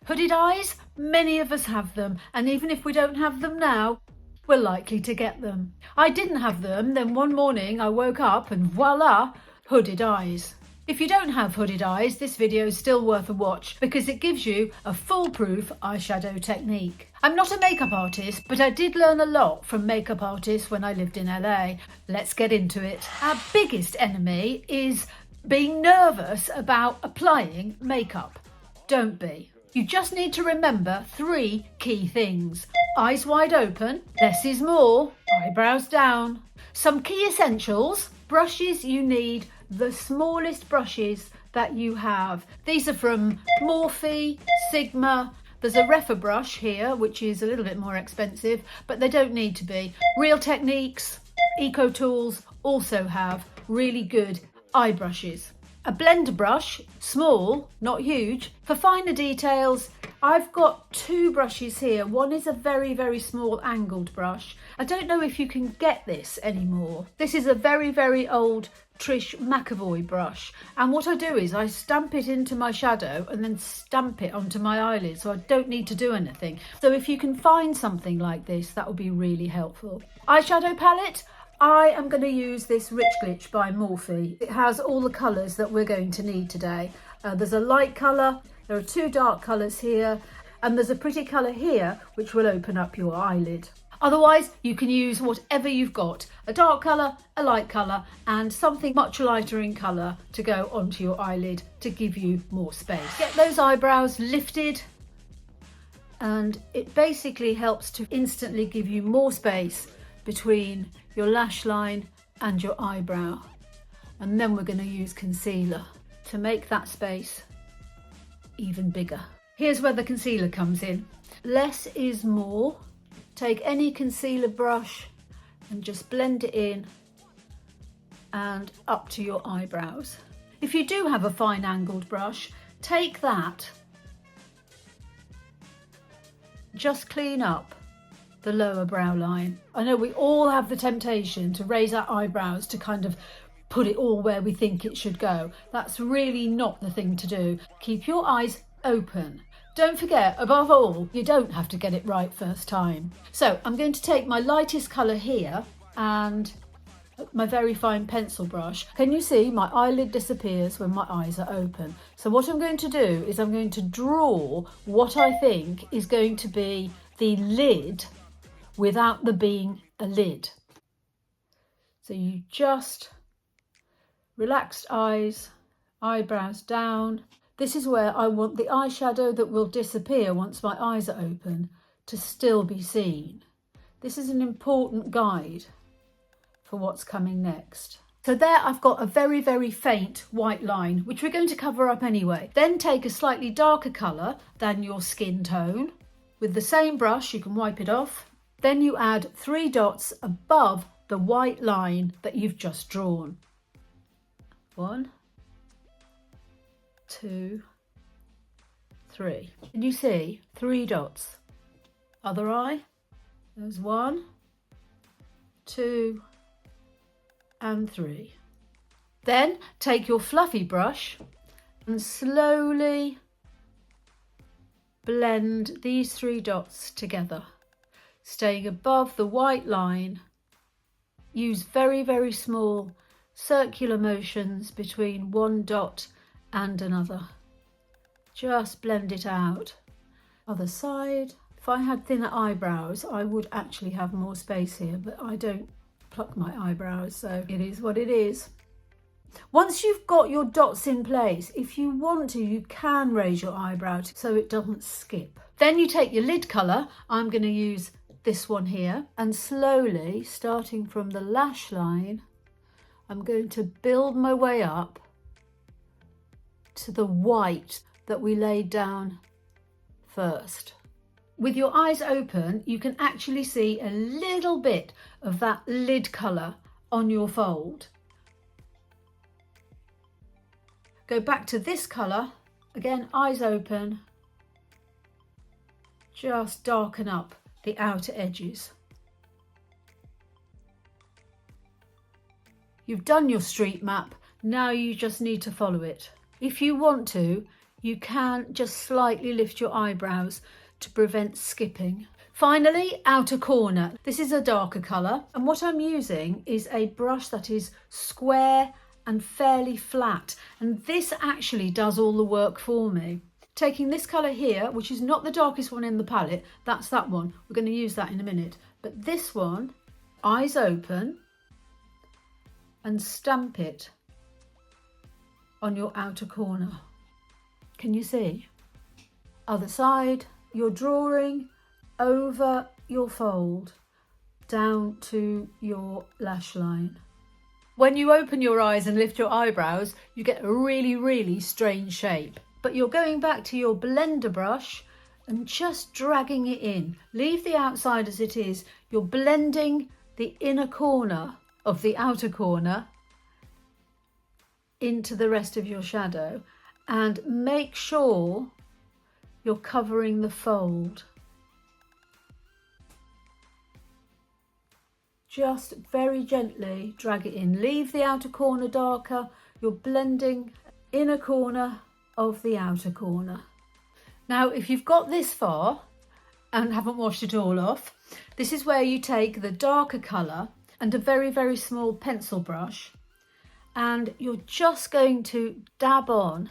Hooded eyes, many of us have them, and even if we don't have them now, we're likely to get them. I didn't have them, then one morning I woke up and voila, hooded eyes. If you don't have hooded eyes, this video is still worth a watch because it gives you a foolproof eyeshadow technique. I'm not a makeup artist, but I did learn a lot from makeup artists when I lived in LA. Let's get into it. Our biggest enemy is being nervous about applying makeup. Don't be. You just need to remember 3 key things. Eyes wide open, less is more, eyebrows down. Some key essentials, brushes you need the smallest brushes that you have. These are from Morphe, Sigma. There's a Refa brush here, which is a little bit more expensive, but they don't need to be. Real Techniques, Eco Tools also have really good eye brushes. A blender brush, small, not huge. For finer details, I've got 2 brushes here. One is a very, very small angled brush. I don't know if you can get this anymore. This is a very, very old Trish McAvoy brush. And what I do is I stamp it into my shadow and then stamp it onto my eyelid, so I don't need to do anything. So if you can find something like this, that would be really helpful. Eyeshadow palette. I am going to use this Rich Glitch by Morphe. It has all the colours that we're going to need today. There's a light colour, there are 2 dark colours here, and there's a pretty colour here which will open up your eyelid. Otherwise, you can use whatever you've got. A dark colour, a light colour, and something much lighter in colour to go onto your eyelid to give you more space. Get those eyebrows lifted, and it basically helps to instantly give you more space between your lash line and your eyebrow. And then we're going to use concealer to make that space even bigger. Here's where the concealer comes in. Less is more. Take any concealer brush and just blend it in and up to your eyebrows. If you do have a fine angled brush, take that, just clean up the lower brow line. I know we all have the temptation to raise our eyebrows to kind of put it all where we think it should go. That's really not the thing to do. Keep your eyes open. Don't forget, above all, you don't have to get it right first time. So I'm going to take my lightest colour here and my very fine pencil brush. Can you see my eyelid disappears when my eyes are open? So what I'm going to do is I'm going to draw what I think is going to be the lid without there being a lid. So you just relaxed eyes, eyebrows down. This is where I want the eyeshadow that will disappear once my eyes are open to still be seen. This is an important guide for what's coming next. So there I've got a very, very faint white line, which we're going to cover up anyway. Then take a slightly darker colour than your skin tone. With the same brush, you can wipe it off. Then you add 3 dots above the white line that you've just drawn. 1, 2, 3. Can you see 3 dots? Other eye. There's 1, 2, and 3. Then take your fluffy brush and slowly blend these 3 dots together, staying above the white line. Use very, very small circular motions between one dot and another. Just blend it out. Other side. If I had thinner eyebrows, I would actually have more space here, but I don't pluck my eyebrows, so it is what it is. Once you've got your dots in place, if you want to, you can raise your eyebrow so it doesn't skip. Then you take your lid colour. I'm going to use this one here, and slowly, starting from the lash line, I'm going to build my way up to the white that we laid down first. With your eyes open, you can actually see a little bit of that lid colour on your fold. Go back to this colour, again, eyes open, just darken up the outer edges. You've done your street map, now you just need to follow it. If you want to, you can just slightly lift your eyebrows to prevent skipping. Finally, outer corner. This is a darker colour, and what I'm using is a brush that is square and fairly flat, and this actually does all the work for me. Taking this colour here, which is not the darkest one in the palette, that's that one. We're going to use that in a minute. But this one, eyes open, and stamp it on your outer corner. Can you see? Other side, you're drawing over your fold down to your lash line. When you open your eyes and lift your eyebrows, you get a really strange shape. But you're going back to your blender brush and just dragging it in. Leave the outside as it is. You're blending the inner corner of the outer corner into the rest of your shadow, and make sure you're covering the fold. Just very gently drag it in. Leave the outer corner darker. You're blending inner corner of the outer corner. Now, if you've got this far and haven't washed it all off, this is where you take the darker colour and a very small pencil brush, and you're just going to dab on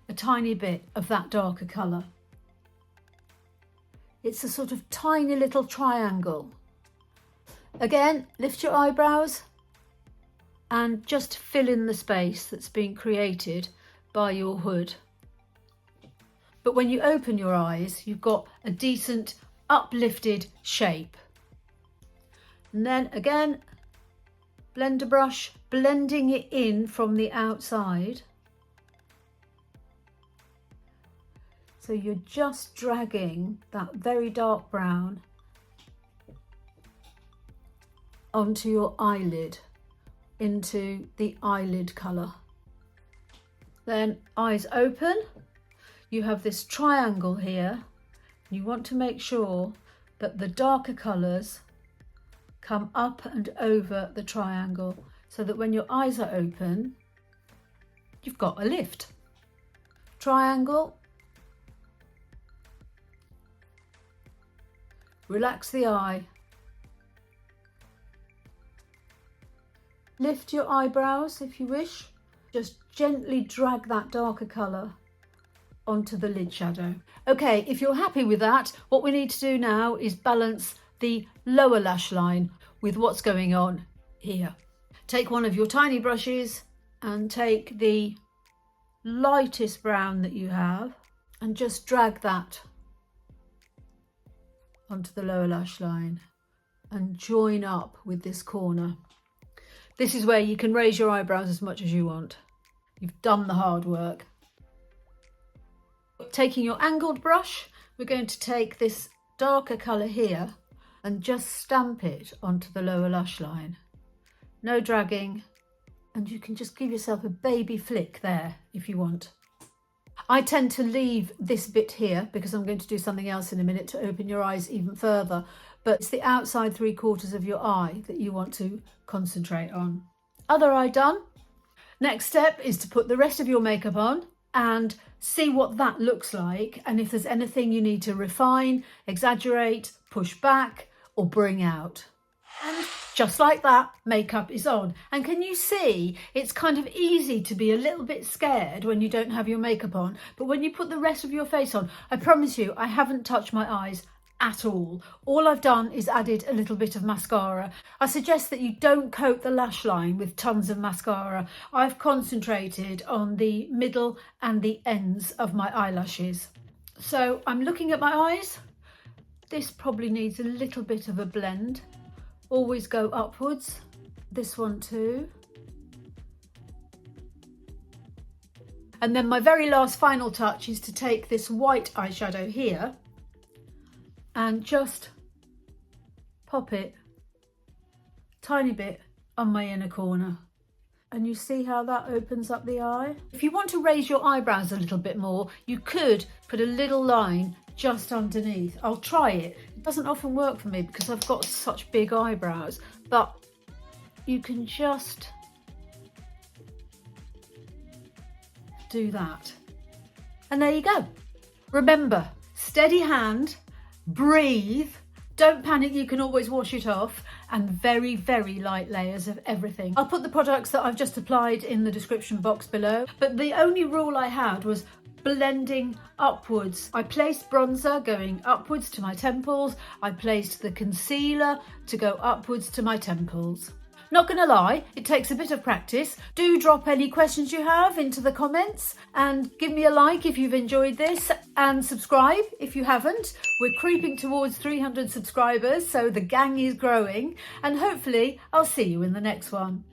a tiny bit of that darker colour. It's a sort of tiny little triangle. Again, lift your eyebrows and just fill in the space that's been created by your hood. But when you open your eyes, you've got a decent uplifted shape. And then again, blender brush, blending it in from the outside. So you're just dragging that very dark brown onto your eyelid, into the eyelid colour. Then eyes open, you have this triangle here. You want to make sure that the darker colours come up and over the triangle, so that when your eyes are open, you've got a lift. Triangle. Relax the eye. Lift your eyebrows if you wish. Just gently drag that darker colour onto the lid shadow. Okay, if you're happy with that, what we need to do now is balance the lower lash line with what's going on here. Take one of your tiny brushes and take the lightest brown that you have and just drag that onto the lower lash line and join up with this corner. This is where you can raise your eyebrows as much as you want. You've done the hard work. Taking your angled brush, we're going to take this darker colour here and just stamp it onto the lower lash line. No dragging, and you can just give yourself a baby flick there if you want. I tend to leave this bit here because I'm going to do something else in a minute to open your eyes even further, but it's the outside 3/4 of your eye that you want to concentrate on. Other eye done. Next step is to put the rest of your makeup on and see what that looks like, and if there's anything you need to refine, exaggerate, push back or bring out. And just like that, makeup is on. And can you see, it's kind of easy to be a little bit scared when you don't have your makeup on, but when you put the rest of your face on, I promise you, I haven't touched my eyes at all. All I've done is added a little bit of mascara. I suggest that you don't coat the lash line with tons of mascara. I've concentrated on the middle and the ends of my eyelashes. So I'm looking at my eyes. This probably needs a little bit of a blend. Always go upwards. This one too. And then my very last final touch is to take this white eyeshadow here and just pop it tiny bit on my inner corner. And you see how that opens up the eye? If you want to raise your eyebrows a little bit more, you could put a little line just underneath. I'll try it. It doesn't often work for me because I've got such big eyebrows, but you can just do that. And there you go. Remember, steady hand, breathe, don't panic, you can always wash it off, and very, very light layers of everything. I'll put the products that I've just applied in the description box below, but the only rule I had was blending upwards. I placed bronzer going upwards to my temples. I placed the concealer to go upwards to my temples. Not gonna lie, it takes a bit of practice. Do drop any questions you have into the comments and give me a like if you've enjoyed this, and subscribe if you haven't. We're creeping towards 300 subscribers, so the gang is growing, and hopefully I'll see you in the next one.